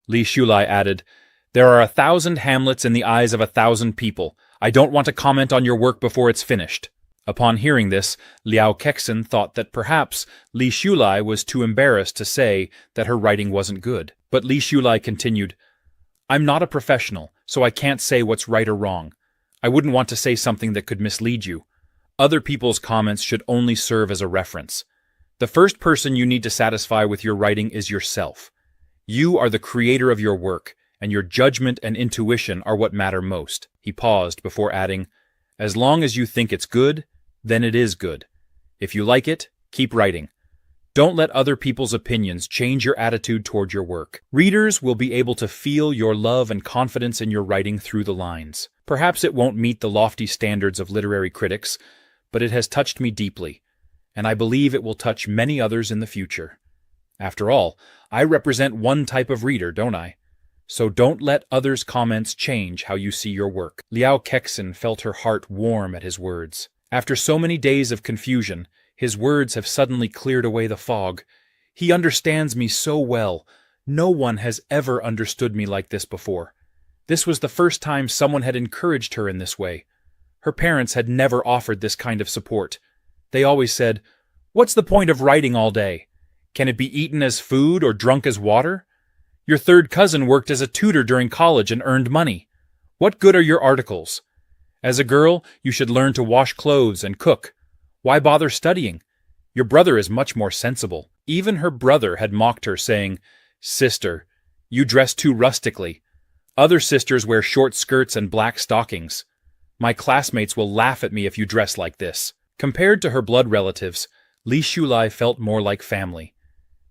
Li Shulai added, "There are 1,000 hamlets in the eyes of 1,000 people. I don't want to comment on your work before it's finished." Upon hearing this, Liao Kexin thought that perhaps Li Shulai was too embarrassed to say that her writing wasn't good. But Li Shulai continued, "I'm not a professional, so I can't say what's right or wrong. I wouldn't want to say something that could mislead you. Other people's comments should only serve as a reference. The first person you need to satisfy with your writing is yourself. You are the creator of your work, and your judgment and intuition are what matter most." He paused before adding, "As long as you think it's good, then it is good. If you like it, keep writing. Don't let other people's opinions change your attitude toward your work. Readers will be able to feel your love and confidence in your writing through the lines. Perhaps it won't meet the lofty standards of literary critics, but it has touched me deeply, and I believe it will touch many others in the future. After all, I represent one type of reader, don't I? So don't let others' comments change how you see your work." Liao Kexin felt her heart warm at his words. After so many days of confusion, his words have suddenly cleared away the fog. He understands me so well. No one has ever understood me like this before. This was the first time someone had encouraged her in this way. Her parents had never offered this kind of support. They always said, "What's the point of writing all day? Can it be eaten as food or drunk as water? Your third cousin worked as a tutor during college and earned money. What good are your articles? As a girl, you should learn to wash clothes and cook. Why bother studying? Your brother is much more sensible." Even her brother had mocked her, saying, "Sister, you dress too rustically. Other sisters wear short skirts and black stockings. My classmates will laugh at me if you dress like this." Compared to her blood relatives, Li Shulai felt more like family.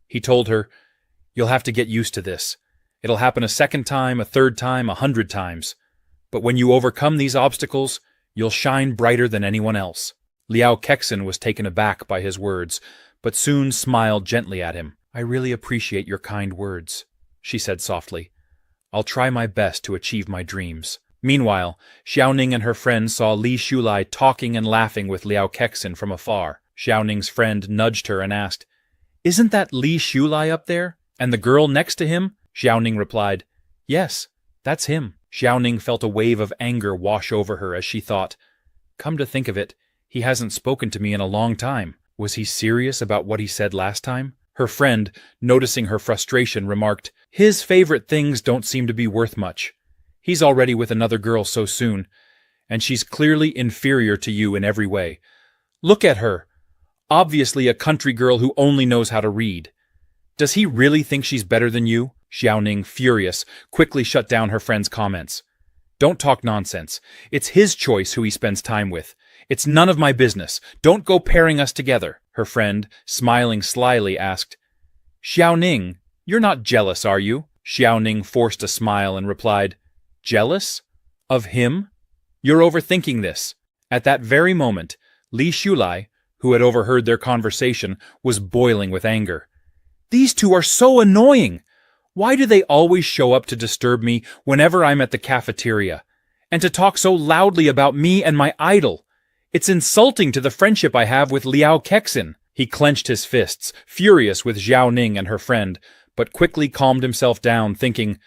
He told her, "You'll have to get used to this. It'll happen a second time, a third time, 100 times. But when you overcome these obstacles, you'll shine brighter than anyone else." Liao Kexin was taken aback by his words, but soon smiled gently at him. "I really appreciate your kind words," she said softly. "I'll try my best to achieve my dreams." Meanwhile, Xiaoning and her friend saw Li Shulai talking and laughing with Liao Kexin from afar. Xiaoning's friend nudged her and asked, "Isn't that Li Shulai up there? And the girl next to him?" Xiaoning replied, "Yes, that's him." Xiaoning felt a wave of anger wash over her as she thought, "Come to think of it, he hasn't spoken to me in a long time. Was he serious about what he said last time?" Her friend, noticing her frustration, remarked, "His favorite things don't seem to be worth much. He's already with another girl so soon, and she's clearly inferior to you in every way. Look at her, obviously a country girl who only knows how to read. Does he really think she's better than you?" Xiaoning, furious, quickly shut down her friend's comments. "Don't talk nonsense. It's his choice who he spends time with. It's none of my business. Don't go pairing us together." Her friend, smiling slyly, asked, "Xiaoning, you're not jealous, are you?" Xiaoning forced a smile and replied, "Jealous? Of him? You're overthinking this." At that very moment, Li Shulai, who had overheard their conversation, was boiling with anger. "These two are so annoying! Why do they always show up to disturb me whenever I'm at the cafeteria? And to talk so loudly about me and my idol? It's insulting to the friendship I have with Liao Kexin." He clenched his fists, furious with Xiaoning and her friend, but quickly calmed himself down, thinking,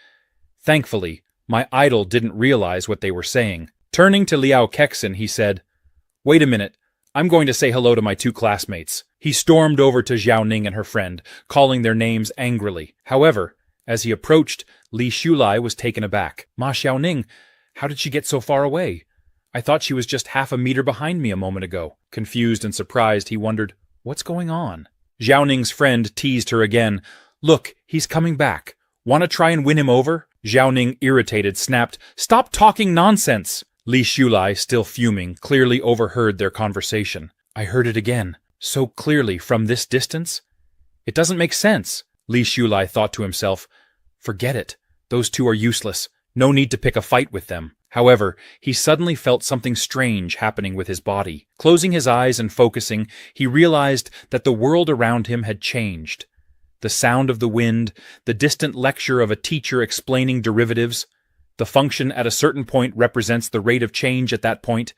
"Thankfully, my idol didn't realize what they were saying." Turning to Liao Kexin, he said, "Wait a minute, I'm going to say hello to my two classmates." He stormed over to Xiaoning and her friend, calling their names angrily. However, as he approached, Li Shulai was taken aback. "Ma Xiaoning, how did she get so far away? I thought she was just half a meter behind me a moment ago." Confused and surprised, he wondered, "What's going on?" Xiaoning's friend teased her again. "Look, he's coming back. Want to try and win him over?" Xiaoning, irritated, snapped, "Stop talking nonsense!" Li Shulai, still fuming, clearly overheard their conversation. "I heard it again, so clearly from this distance? It doesn't make sense." Li Shulai thought to himself, "Forget it. Those two are useless. No need to pick a fight with them." However, he suddenly felt something strange happening with his body. Closing his eyes and focusing, he realized that the world around him had changed. The sound of the wind, the distant lecture of a teacher explaining derivatives, the function at a certain point represents the rate of change at that point,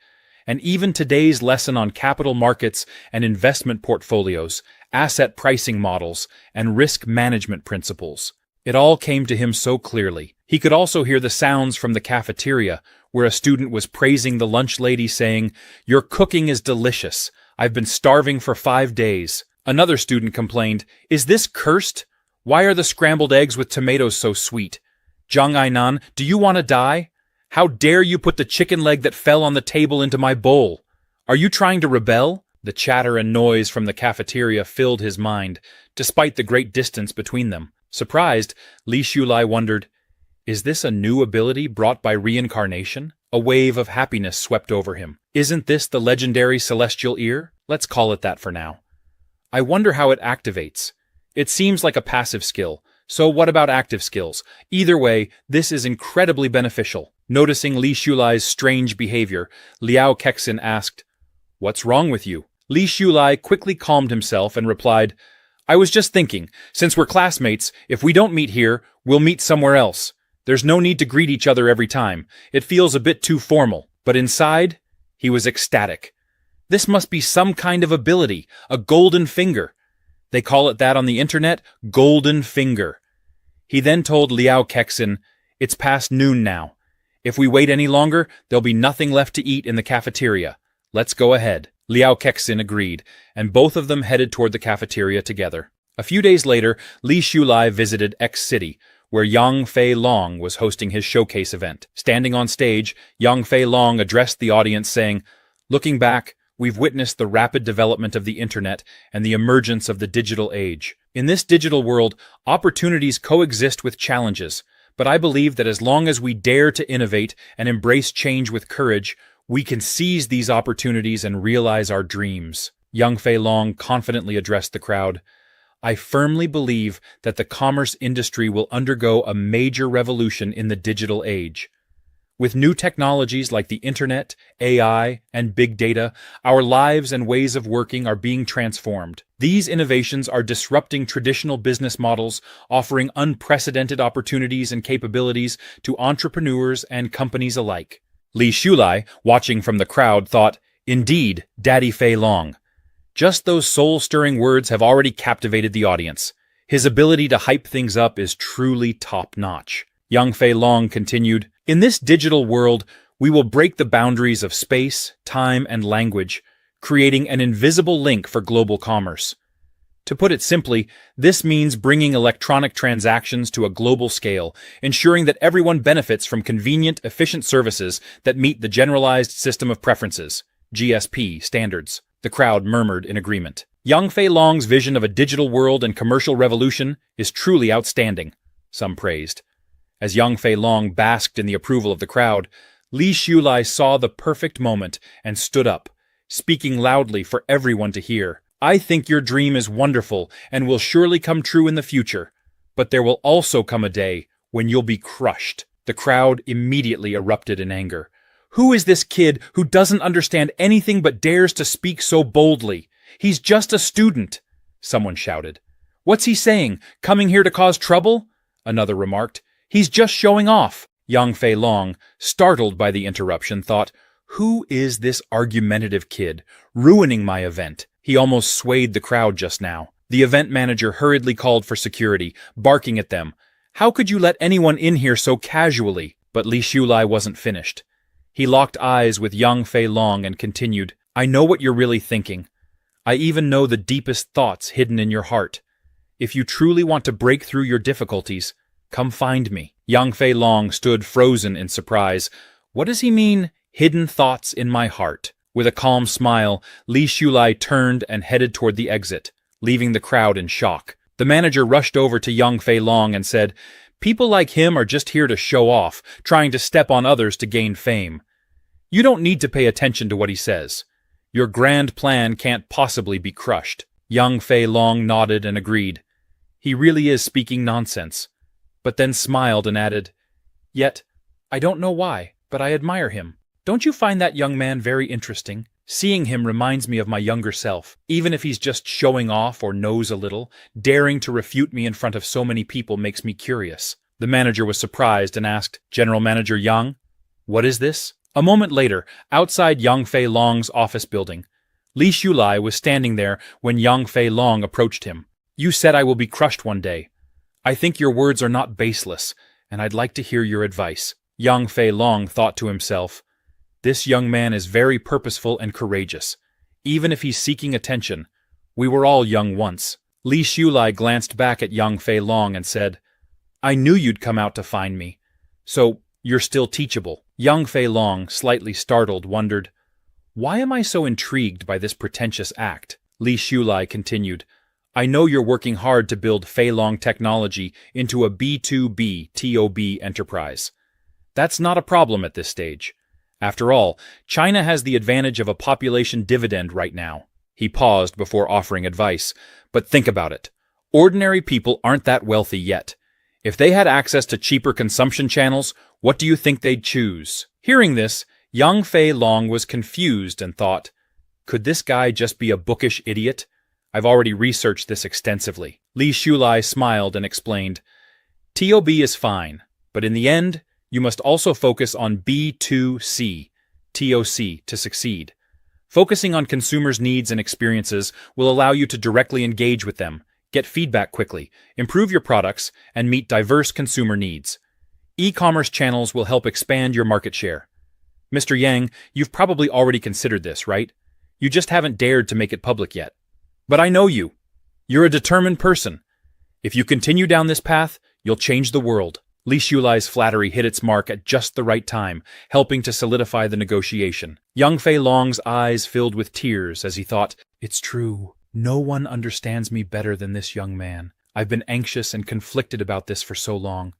and even today's lesson on capital markets and investment portfolios, asset pricing models, and risk management principles. It all came to him so clearly. He could also hear the sounds from the cafeteria, where a student was praising the lunch lady, saying, "Your cooking is delicious. I've been starving for 5 days." Another student complained, "Is this cursed? Why are the scrambled eggs with tomatoes so sweet? Jung Ainan, do you want to die? How dare you put the chicken leg that fell on the table into my bowl? Are you trying to rebel?" The chatter and noise from the cafeteria filled his mind, despite the great distance between them. Surprised, Li Shulai wondered, is this a new ability brought by reincarnation? A wave of happiness swept over him. Isn't this the legendary celestial ear? Let's call it that for now. I wonder how it activates. It seems like a passive skill, so what about active skills? Either way, this is incredibly beneficial. Noticing Li Shulai's strange behavior, Liao Kexin asked, "What's wrong with you?" Li Shulai quickly calmed himself and replied, "I was just thinking, since we're classmates, if we don't meet here, we'll meet somewhere else. There's no need to greet each other every time. It feels a bit too formal." But inside, he was ecstatic. This must be some kind of ability, a golden finger. They call it that on the internet, golden finger. He then told Liao Kexin, "It's past noon now. If we wait any longer, there'll be nothing left to eat in the cafeteria. Let's go ahead." Liao Kexin agreed, and both of them headed toward the cafeteria together. A few days later, Li Shulai visited X City, where Yang Fei Long was hosting his showcase event. Standing on stage, Yang Fei Long addressed the audience saying, "Looking back, we've witnessed the rapid development of the internet and the emergence of the digital age. In this digital world, opportunities coexist with challenges, but I believe that as long as we dare to innovate and embrace change with courage, we can seize these opportunities and realize our dreams." Yang Fei Long confidently addressed the crowd. "I firmly believe that the commerce industry will undergo a major revolution in the digital age. With new technologies like the internet, AI, and big data, our lives and ways of working are being transformed. These innovations are disrupting traditional business models, offering unprecedented opportunities and capabilities to entrepreneurs and companies alike." Li Shulai, watching from the crowd, thought, "Indeed, Daddy Fei Long." Just those soul-stirring words have already captivated the audience. His ability to hype things up is truly top-notch. Yang Fei Long continued, "In this digital world, we will break the boundaries of space, time, and language, creating an invisible link for global commerce. To put it simply, this means bringing electronic transactions to a global scale, ensuring that everyone benefits from convenient, efficient services that meet the Generalized System of Preferences, GSP, standards." The crowd murmured in agreement. Yang Fei Long's vision of a digital world and commercial revolution is truly outstanding, some praised. As Yang Fei Long basked in the approval of the crowd, Li Shulai saw the perfect moment and stood up, speaking loudly for everyone to hear. "I think your dream is wonderful and will surely come true in the future, but there will also come a day when you'll be crushed." The crowd immediately erupted in anger. "Who is this kid who doesn't understand anything but dares to speak so boldly? He's just a student," someone shouted. "What's he saying? Coming here to cause trouble?" another remarked. "He's just showing off." Yang Fei Long, startled by the interruption, thought, "Who is this argumentative kid, ruining my event?" He almost swayed the crowd just now. The event manager hurriedly called for security, barking at them. "How could you let anyone in here so casually?" But Li Shulai wasn't finished. He locked eyes with Yang Fei Long and continued, "I know what you're really thinking. I even know the deepest thoughts hidden in your heart. If you truly want to break through your difficulties, come find me." Yang Fei Long stood frozen in surprise. What does he mean, hidden thoughts in my heart? With a calm smile, Li Shulai turned and headed toward the exit, leaving the crowd in shock. The manager rushed over to Yang Fei Long and said, "People like him are just here to show off, trying to step on others to gain fame. You don't need to pay attention to what he says. Your grand plan can't possibly be crushed." Yang Fei Long nodded and agreed. He really is speaking nonsense, but then smiled and added, "Yet, I don't know why, but I admire him. Don't you find that young man very interesting? Seeing him reminds me of my younger self, even if he's just showing off or knows a little. Daring to refute me in front of so many people makes me curious." The manager was surprised and asked, "General Manager Yang, what is this?" A moment later, outside Yang Fei Long's office building, Li Shulai was standing there when Yang Fei Long approached him. "You said I will be crushed one day. I think your words are not baseless, and I'd like to hear your advice. Yang Fei Long thought to himself, this young man is very purposeful and courageous. Even if he's seeking attention, we were all young once. Li Shulai glanced back at Yang Fei Long and said, I knew you'd come out to find me. So, you're still teachable. Yang Fei Long, slightly startled, wondered, why am I so intrigued by this pretentious act? Li Shulai continued, I know you're working hard to build Fei Long technology into a B2B TOB enterprise. That's not a problem at this stage. After all, China has the advantage of a population dividend right now. He paused before offering advice, but think about it. Ordinary people aren't that wealthy yet. If they had access to cheaper consumption channels, what do you think they'd choose? Hearing this, Yang Fei Long was confused and thought, could this guy just be a bookish idiot? I've already researched this extensively. Li Shulai smiled and explained, TOB is fine, but in the end, you must also focus on B2C, TOC, to succeed. Focusing on consumers' needs and experiences will allow you to directly engage with them, get feedback quickly, improve your products, and meet diverse consumer needs. E-commerce channels will help expand your market share. Mr. Yang, you've probably already considered this, right? You just haven't dared to make it public yet. But I know you. You're a determined person. If you continue down this path, you'll change the world. Li Shulai's flattery hit its mark at just the right time, helping to solidify the negotiation. Yang Fei Long's eyes filled with tears as he thought, it's true. No one understands me better than this young man. I've been anxious and conflicted about this for so long.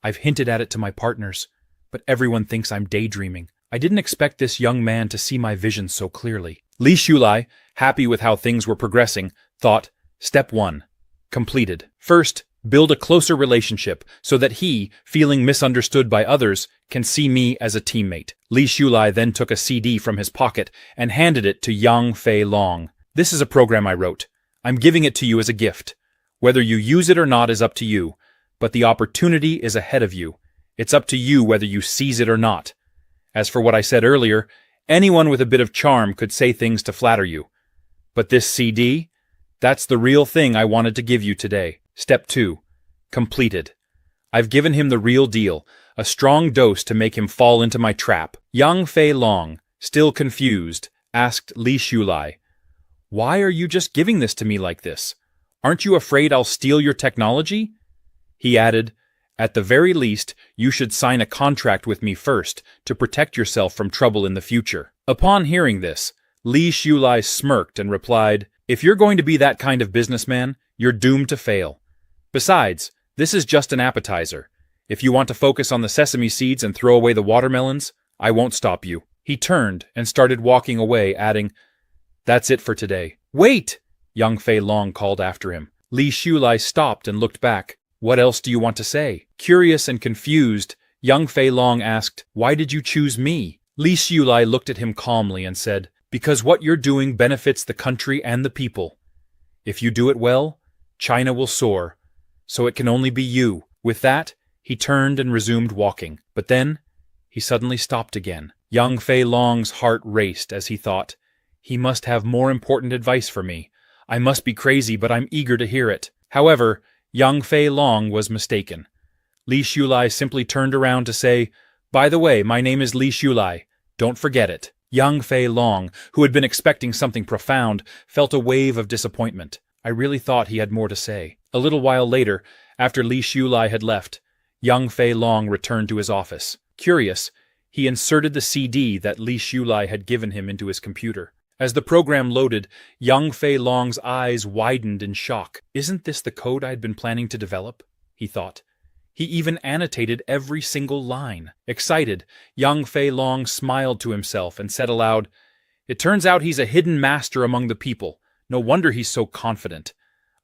I've hinted at it to my partners, but everyone thinks I'm daydreaming. I didn't expect this young man to see my vision so clearly. Li Shulai, happy with how things were progressing, thought, Step 1. Completed. First, build a closer relationship so that he, feeling misunderstood by others, can see me as a teammate. Li Shulai then took a CD from his pocket and handed it to Yang Fei Long. This is a program I wrote. I'm giving it to you as a gift. Whether you use it or not is up to you, but the opportunity is ahead of you. It's up to you whether you seize it or not. As for what I said earlier, anyone with a bit of charm could say things to flatter you. But this CD? That's the real thing I wanted to give you today. Step 2. Completed. I've given him the real deal, a strong dose to make him fall into my trap. Yang Fei Long, still confused, asked Li Shulai, why are you just giving this to me like this? Aren't you afraid I'll steal your technology? He added, at the very least, you should sign a contract with me first to protect yourself from trouble in the future. Upon hearing this, Li Shulai smirked and replied, if you're going to be that kind of businessman, you're doomed to fail. Besides, this is just an appetizer. If you want to focus on the sesame seeds and throw away the watermelons, I won't stop you. He turned and started walking away, adding, that's it for today. Wait! Yang Fei Long called after him. Li Shulai stopped and looked back. What else do you want to say? Curious and confused, Yang Fei Long asked, why did you choose me? Li Shulai looked at him calmly and said, because what you're doing benefits the country and the people. If you do it well, China will soar. So it can only be you. With that, he turned and resumed walking. But then, he suddenly stopped again. Yang Fei Long's heart raced as he thought, he must have more important advice for me. I must be crazy, but I'm eager to hear it. However, Yang Fei Long was mistaken. Li Shulai simply turned around to say, by the way, my name is Li Shulai. Don't forget it. Yang Fei Long, who had been expecting something profound, felt a wave of disappointment. I really thought he had more to say. A little while later, after Li Shulai had left, Yang Fei Long returned to his office. Curious, he inserted the CD that Li Shulai had given him into his computer. As the program loaded, Yang Fei Long's eyes widened in shock. Isn't this the code I'd been planning to develop? He thought. He even annotated every single line. Excited, Yang Fei Long smiled to himself and said aloud, it turns out he's a hidden master among the people. No wonder he's so confident.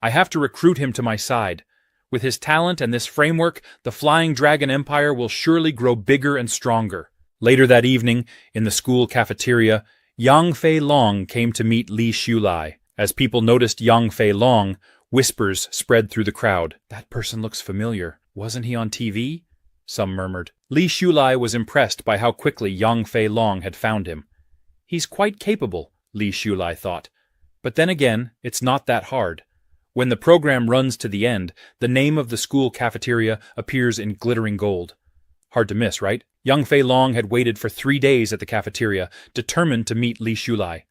I have to recruit him to my side. With his talent and this framework, the Flying Dragon Empire will surely grow bigger and stronger. Later that evening, in the school cafeteria, Yang Fei Long came to meet Li Shulai. As people noticed Yang Fei Long, whispers spread through the crowd. That person looks familiar. Wasn't he on TV? Some murmured. Li Shulai was impressed by how quickly Yang Fei Long had found him. He's quite capable, Li Shulai thought. But then again, it's not that hard. When the program runs to the end, the name of the school cafeteria appears in glittering gold. Hard to miss, right? Young Fei Long had waited for 3 days at the cafeteria, determined to meet Li Shulai.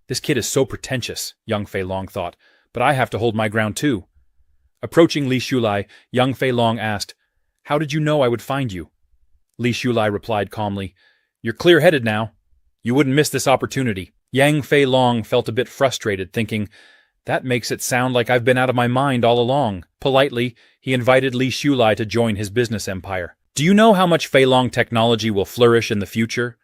This kid is so pretentious, young Fei Long thought, but I have to hold my ground too. Approaching Li Shulai, young Fei Long asked, "How did you know I would find you?" Li Shulai replied calmly, "You're clear-headed now. You wouldn't miss this opportunity." Yang Fei Long felt a bit frustrated, thinking, "That makes it sound like I've been out of my mind all along." Politely, he invited Li Shulai to join his business empire. "Do you know how much Fei Long technology will flourish in the future?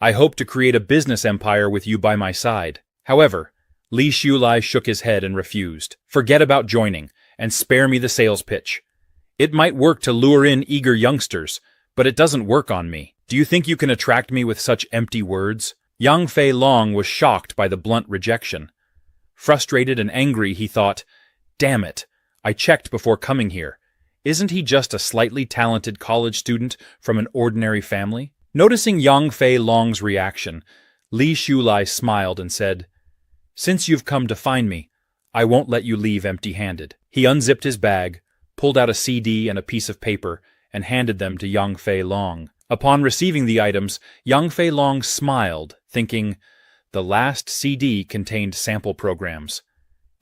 I hope to create a business empire with you by my side." However, Li Shulai shook his head and refused. "Forget about joining, and spare me the sales pitch. It might work to lure in eager youngsters, but it doesn't work on me. Do you think you can attract me with such empty words?" Young Fei Long was shocked by the blunt rejection. Frustrated and angry, he thought, "Damn it, I checked before coming here. Isn't he just a slightly talented college student from an ordinary family?" Noticing Yang Fei Long's reaction, Li Shulai smiled and said, "Since you've come to find me, I won't let you leave empty-handed." He unzipped his bag, pulled out a CD and a piece of paper, and handed them to Yang Fei Long. Upon receiving the items, Yang Fei Long smiled, thinking, the last CD contained sample programs.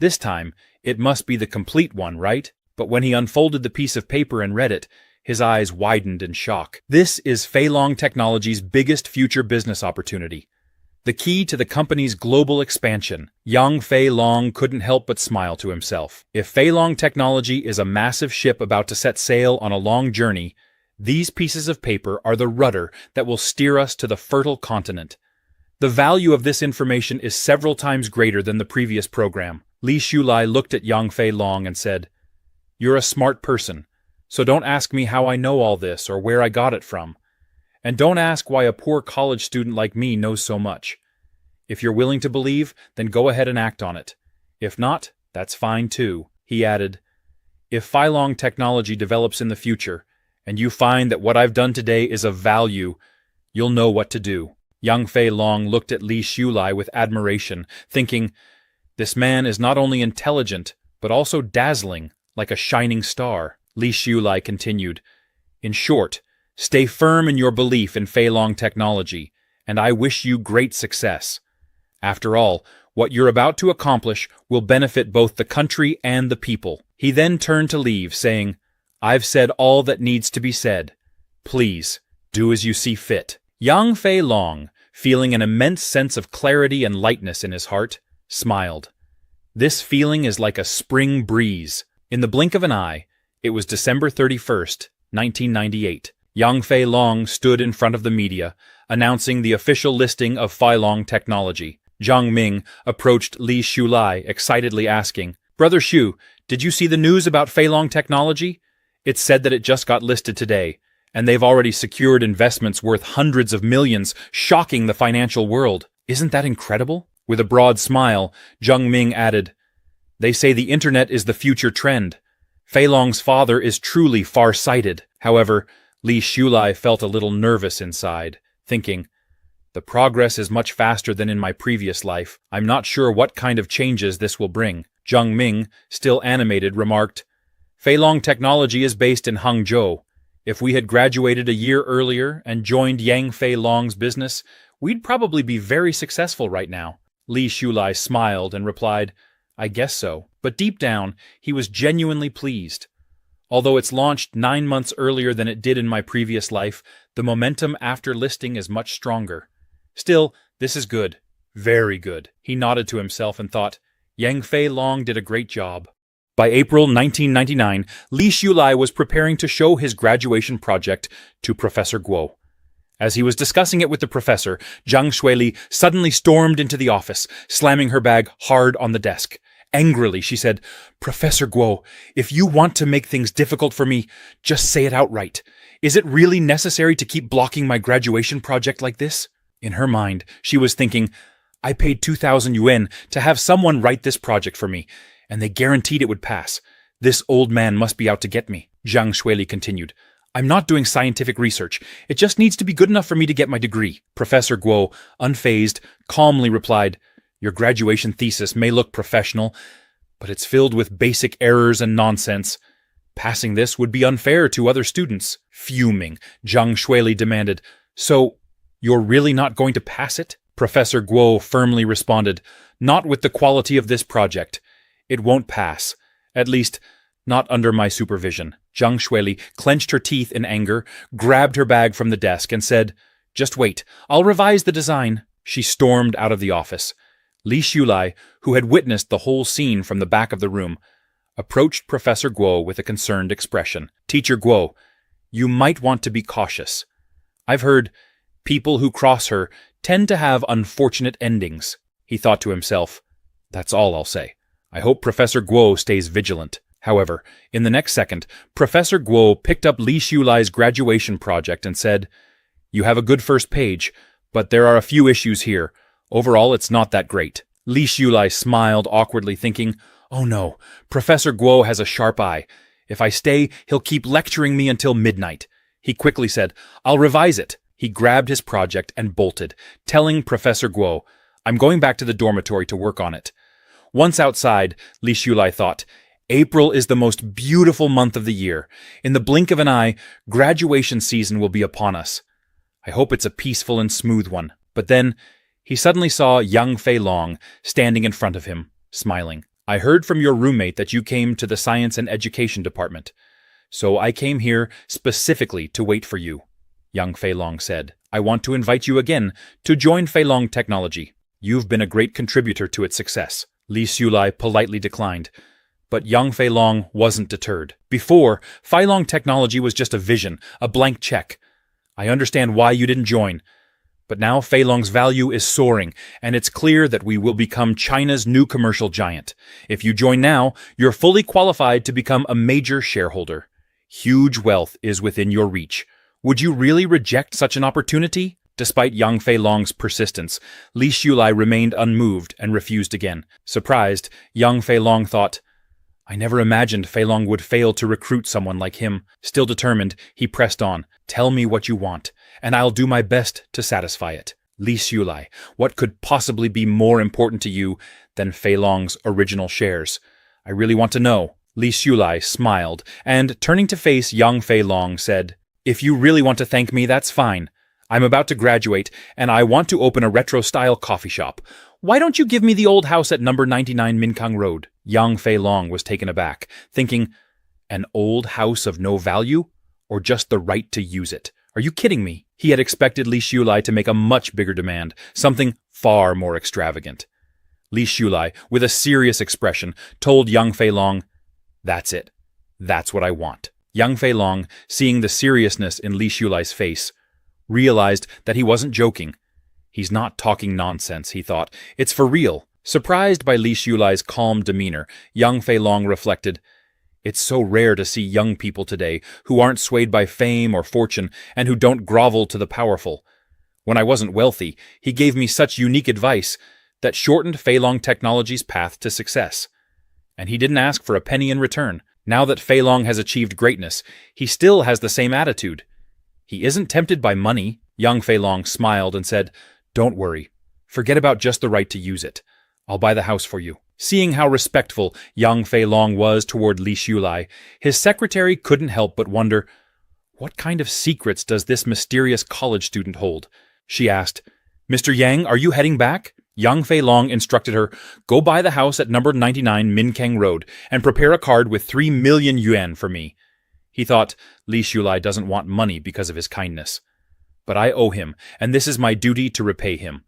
This time, it must be the complete one, right? But when he unfolded the piece of paper and read it, his eyes widened in shock. This is Fei Long Technology's biggest future business opportunity. The key to the company's global expansion. Yang Fei Long couldn't help but smile to himself. If Fei Long Technology is a massive ship about to set sail on a long journey, these pieces of paper are the rudder that will steer us to the fertile continent. The value of this information is several times greater than the previous program. Li Shulai looked at Yang Fei Long and said, "You're a smart person, so don't ask me how I know all this or where I got it from. And don't ask why a poor college student like me knows so much. If you're willing to believe, then go ahead and act on it. If not, that's fine too." He added, "If Fei Long Technology develops in the future, and you find that what I've done today is of value, you'll know what to do." Yang Fei Long looked at Li Shulai with admiration, thinking, this man is not only intelligent, but also dazzling, like a shining star. Li Shulai continued, "In short, stay firm in your belief in Fei Long Technology, and I wish you great success. After all, what you're about to accomplish will benefit both the country and the people." He then turned to leave, saying, "I've said all that needs to be said. Please, do as you see fit." Yang Fei Long, feeling an immense sense of clarity and lightness in his heart, smiled. This feeling is like a spring breeze. In the blink of an eye, it was December 31st, 1998. Yang Fei Long stood in front of the media, announcing the official listing of Fei Long Technology. Zhang Ming approached Li Shulai, excitedly asking, "Brother Shu, did you see the news about Fei Long Technology? It said that it just got listed today, and they've already secured investments worth hundreds of millions, shocking the financial world. Isn't that incredible?" With a broad smile, Zhang Ming added, "They say the internet is the future trend. Fei Long's father is truly far-sighted." However, Li Shulai felt a little nervous inside, thinking, the progress is much faster than in my previous life. I'm not sure what kind of changes this will bring. Zhang Ming, still animated, remarked, "Fei Long Technology is based in Hangzhou. If we had graduated a year earlier and joined Yang Fei Long's business, we'd probably be very successful right now." Li Shulai smiled and replied, "I guess so." But deep down, he was genuinely pleased. Although it's launched 9 months earlier than it did in my previous life, the momentum after listing is much stronger. Still, this is good. Very good. He nodded to himself and thought, Yang Fei Long did a great job. By April 1999, Li Shulai was preparing to show his graduation project to Professor Guo. As he was discussing it with the professor, Zhang Shuili suddenly stormed into the office, slamming her bag hard on the desk. Angrily, she said, "Professor Guo, if you want to make things difficult for me, just say it outright. Is it really necessary to keep blocking my graduation project like this?" In her mind, she was thinking, I paid 2,000 yuan to have someone write this project for me, and they guaranteed it would pass. This old man must be out to get me. Zhang Shuili continued, "I'm not doing scientific research. It just needs to be good enough for me to get my degree." Professor Guo, unfazed, calmly replied, "Your graduation thesis may look professional, but it's filled with basic errors and nonsense. Passing this would be unfair to other students. Fuming, Zhang Shuili demanded, "So, you're really not going to pass it?" Professor Guo firmly responded, "Not with the quality of this project. It won't pass. At least, not under my supervision." Zhang Shuili clenched her teeth in anger, grabbed her bag from the desk, and said, "Just wait. I'll revise the design." She stormed out of the office. Li Shulai, who had witnessed the whole scene from the back of the room, approached Professor Guo with a concerned expression. "Teacher Guo, you might want to be cautious. I've heard people who cross her tend to have unfortunate endings." He thought to himself, "That's all I'll say. I hope Professor Guo stays vigilant." However, in the next second, Professor Guo picked up Li Shulai's graduation project and said, "You have a good first page, but there are a few issues here. Overall, it's not that great." Li Shulai smiled awkwardly, thinking, "Oh no, Professor Guo has a sharp eye. If I stay, he'll keep lecturing me until midnight." He quickly said, "I'll revise it." He grabbed his project and bolted, telling Professor Guo, "I'm going back to the dormitory to work on it." Once outside, Li Shulai thought, "April is the most beautiful month of the year. In the blink of an eye, graduation season will be upon us. I hope it's a peaceful and smooth one." But then, he suddenly saw young Fei Long standing in front of him, smiling. "I heard from your roommate that you came to the Science and Education Department, so I came here specifically to wait for you," young Fei Long said. "I want to invite you again to join Fei Long Technology. You've been a great contributor to its success." Li Shulai politely declined, but young Fei Long wasn't deterred. Before, Fei Long Technology was just a vision, a blank check. "I understand why you didn't join. But now Fei Long's value is soaring, and it's clear that we will become China's new commercial giant. If you join now, you're fully qualified to become a major shareholder. Huge wealth is within your reach. Would you really reject such an opportunity?" Despite young Fei Long's persistence, Li Shulai remained unmoved and refused again. Surprised, young Fei Long thought, "I never imagined Fei Long would fail to recruit someone like him." Still determined, he pressed on. "Tell me what you want, and I'll do my best to satisfy it." Li Shulai, what could possibly be more important to you than Fei Long's original shares? I really want to know. Li Shulai smiled, and turning to face young Fei Long, said, "If you really want to thank me, that's fine. I'm about to graduate, and I want to open a retro-style coffee shop. Why don't you give me the old house at number 99 Minkang Road?" Young Fei Long was taken aback, thinking, an old house of no value? Or just the right to use it? Are you kidding me? He had expected Li Shulai to make a much bigger demand, something far more extravagant. Li Shulai, with a serious expression, told young Fei Long, "That's it. That's what I want." Young Fei Long, seeing the seriousness in Li Shulai's face, realized that he wasn't joking. He's not talking nonsense, he thought. It's for real. Surprised by Li Shulai's calm demeanor, young Fei Long reflected, "It's so rare to see young people today who aren't swayed by fame or fortune and who don't grovel to the powerful. When I wasn't wealthy, he gave me such unique advice that shortened Fei Long Technology's path to success. And he didn't ask for a penny in return. Now that Fei Long has achieved greatness, he still has the same attitude. He isn't tempted by money." Young Fei Long smiled and said, "Don't worry. Forget about just the right to use it. I'll buy the house for you." Seeing how respectful young Fei Long was toward Li Shulai, his secretary couldn't help but wonder, what kind of secrets does this mysterious college student hold? She asked, "Mr. Yang, are you heading back?" Young Fei Long instructed her, "Go buy the house at number 99 Minkang Road and prepare a card with 3 million yuan for me." He thought, Li Shulai doesn't want money because of his kindness. But I owe him, and this is my duty to repay him.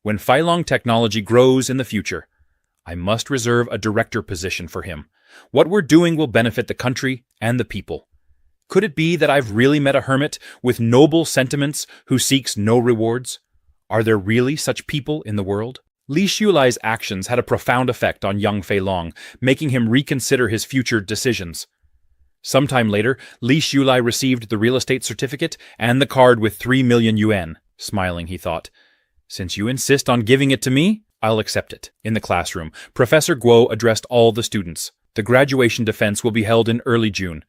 When Fei Long Technology grows in the future, I must reserve a director position for him. What we're doing will benefit the country and the people. Could it be that I've really met a hermit with noble sentiments who seeks no rewards? Are there really such people in the world? Li Shulai's actions had a profound effect on young Fei Long, making him reconsider his future decisions. Sometime later, Li Shulai received the real estate certificate and the card with 3 million yuan. Smiling, he thought, "Since you insist on giving it to me, I'll accept it." In the classroom, Professor Guo addressed all the students. "The graduation defense will be held in early June.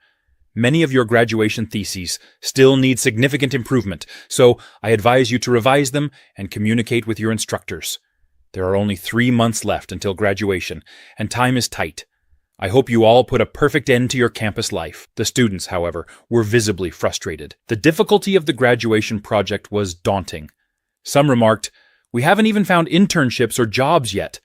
Many of your graduation theses still need significant improvement, so I advise you to revise them and communicate with your instructors. There are only 3 months left until graduation, and time is tight. I hope you all put a perfect end to your campus life. The students, however, were visibly frustrated. The difficulty of the graduation project was daunting. Some remarked, "We haven't even found internships or jobs yet,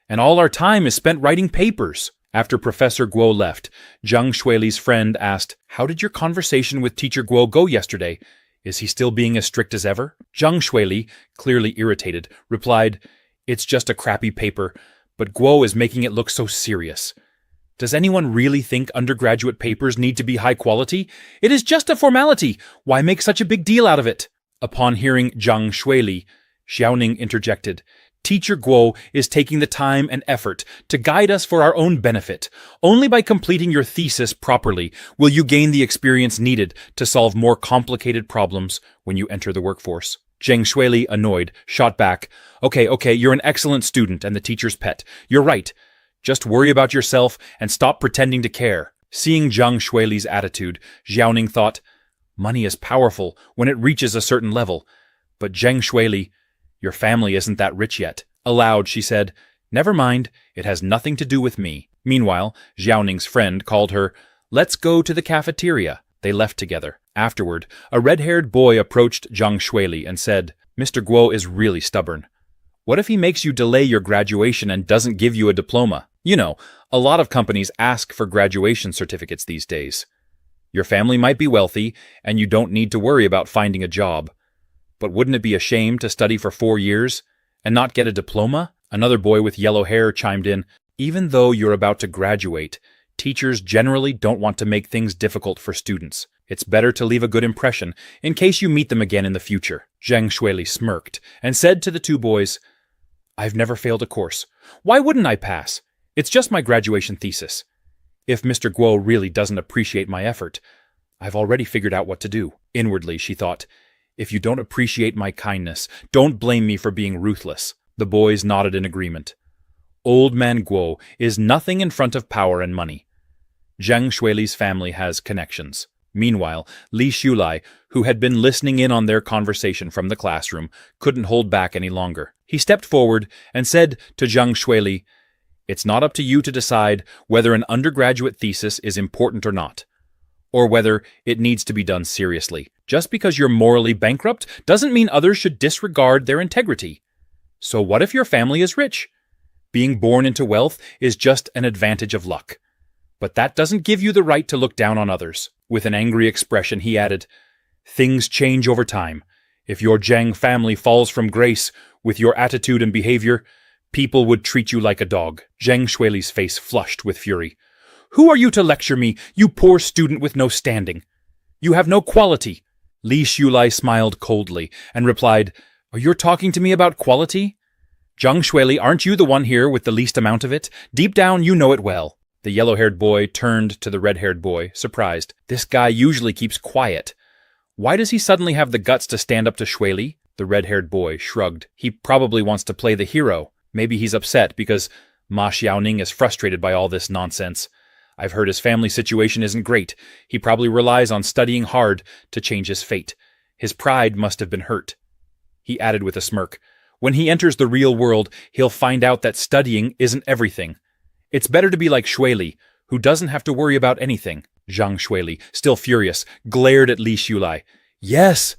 and all our time is spent writing papers." After Professor Guo left, Zhang Shuili's friend asked, "How did your conversation with Teacher Guo go yesterday? Is he still being as strict as ever?" Zhang Shuili, clearly irritated, replied, "It's just a crappy paper, but Guo is making it look so serious. Does anyone really think undergraduate papers need to be high quality? It is just a formality. Why make such a big deal out of it?" Upon hearing Zhang Shuili, Xiaoning interjected, "Teacher Guo is taking the time and effort to guide us for our own benefit. Only by completing your thesis properly will you gain the experience needed to solve more complicated problems when you enter the workforce." Zhang Shuili, annoyed, shot back, Okay, you're an excellent student and the teacher's pet. You're right. Just worry about yourself and stop pretending to care." Seeing Zhang Shuili's attitude, Xiaoning thought, "Money is powerful when it reaches a certain level. But Zhang Shuili, your family isn't that rich yet." Aloud, she said, "Never mind, it has nothing to do with me." Meanwhile, Xiaoning's friend called her, "Let's go to the cafeteria." They left together. Afterward, a red-haired boy approached Zhang Shuili and said, "Mr. Guo is really stubborn. What if he makes you delay your graduation and doesn't give you a diploma? You know, a lot of companies ask for graduation certificates these days. Your family might be wealthy, and you don't need to worry about finding a job. But wouldn't it be a shame to study for 4 years and not get a diploma?" Another boy with yellow hair chimed in, "Even though you're about to graduate, teachers generally don't want to make things difficult for students. It's better to leave a good impression in case you meet them again in the future." Zhang Shuili smirked and said to the two boys, "I've never failed a course. Why wouldn't I pass? It's just my graduation thesis. If Mr. Guo really doesn't appreciate my effort, I've already figured out what to do." Inwardly, she thought, "If you don't appreciate my kindness, don't blame me for being ruthless." The boys nodded in agreement. Old man Guo is nothing in front of power and money. Zhang Shuili's family has connections. Meanwhile, Li Shulai, who had been listening in on their conversation from the classroom, couldn't hold back any longer. He stepped forward and said to Zhang Shuili, "It's not up to you to decide whether an undergraduate thesis is important or not, or whether it needs to be done seriously. Just because you're morally bankrupt doesn't mean others should disregard their integrity. So what if your family is rich? Being born into wealth is just an advantage of luck. But that doesn't give you the right to look down on others." With an angry expression, he added, "Things change over time. If your Zhang family falls from grace with your attitude and behavior, people would treat you like a dog." Zhang Shuili's face flushed with fury. "Who are you to lecture me, you poor student with no standing? You have no quality." Li Shulai smiled coldly and replied, "Are you talking to me about quality? Zhang Shuili, aren't you the one here with the least amount of it? Deep down, you know it well." The yellow-haired boy turned to the red-haired boy, surprised. This guy usually keeps quiet. Why does he suddenly have the guts to stand up to Shuili? The red-haired boy shrugged. He probably wants to play the hero. Maybe he's upset because Ma Xiaoning is frustrated by all this nonsense. I've heard his family situation isn't great. He probably relies on studying hard to change his fate. His pride must have been hurt. He added with a smirk, "When he enters the real world, he'll find out that studying isn't everything. It's better to be like Shuili, who doesn't have to worry about anything." Zhang Shuili, still furious, glared at Li Shulai. "Yes,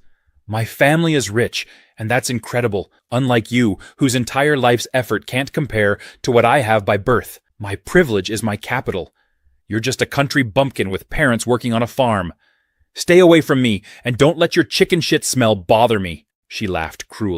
my family is rich, and that's incredible, unlike you, whose entire life's effort can't compare to what I have by birth. My privilege is my capital. You're just a country bumpkin with parents working on a farm. Stay away from me, and don't let your chicken shit smell bother me." She laughed cruelly.